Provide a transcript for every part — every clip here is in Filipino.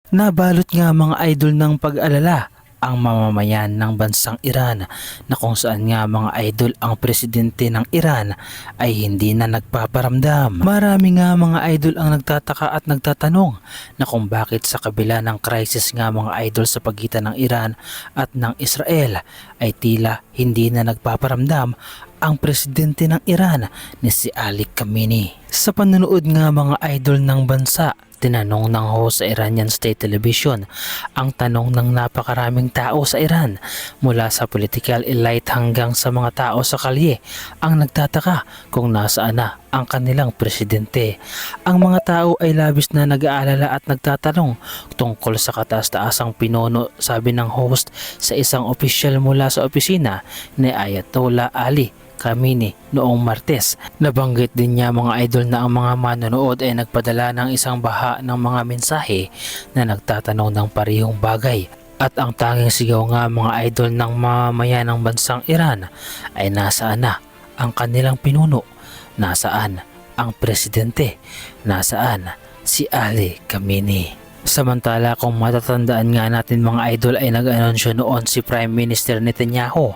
Nabalot nga mga idol ng pag-alala ang mamamayan ng bansang Iran na kung saan nga mga idol ang presidente ng Iran ay hindi na nagpaparamdam. Marami nga mga idol ang nagtataka at nagtatanong na kung bakit sa kabila ng crisis nga mga idol sa pagitan ng Iran at ng Israel ay tila hindi na nagpaparamdam ang presidente ng Iran ni si Ali Khamenei. Sa panonood nga mga idol ng bansa, tinanong ng host sa Iranian State Television ang tanong ng napakaraming tao sa Iran mula sa political elite hanggang sa mga tao sa kalye ang nagtataka kung nasaan na ang kanilang presidente. Ang mga tao ay labis na nag-aalala at nagtatanong tungkol sa kataas-taasang pinuno, sabi ng host sa isang opisyal mula sa opisina ni Ayatollah Ali Khamenei noong Martes. Nabanggit din niya mga idol na ang mga manonood ay nagpadala ng isang baha ng mga mensahe na nagtatanong ng parehong bagay. At ang tanging sigaw nga mga idol ng mamamayan ng bansang Iran ay nasaan na ang kanilang pinuno, nasaan ang presidente, nasaan si Ali Khamenei. Samantala kung matatandaan nga natin mga idol ay nag-anunsyo noon si Prime Minister Netanyahu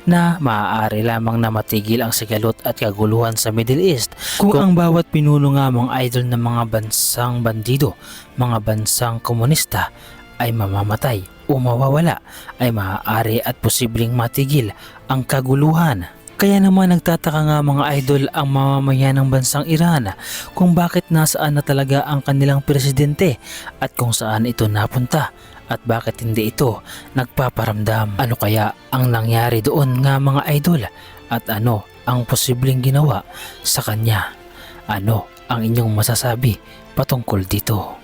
na maaari lamang na matigil ang sigalot at kaguluhan sa Middle East kung ang bawat pinuno nga mga idol ng mga bansang bandido, mga bansang komunista ay mamamatay o mawawala ay maaari at posibleng matigil ang kaguluhan. Kaya naman nagtataka nga mga idol ang mamamayan ng bansang Iran kung bakit nasaan na talaga ang kanilang presidente at kung saan ito napunta at bakit hindi ito nagpaparamdam. Ano kaya ang nangyari doon nga mga idol at ano ang posibleng ginawa sa kanya? Ano ang inyong masasabi patungkol dito?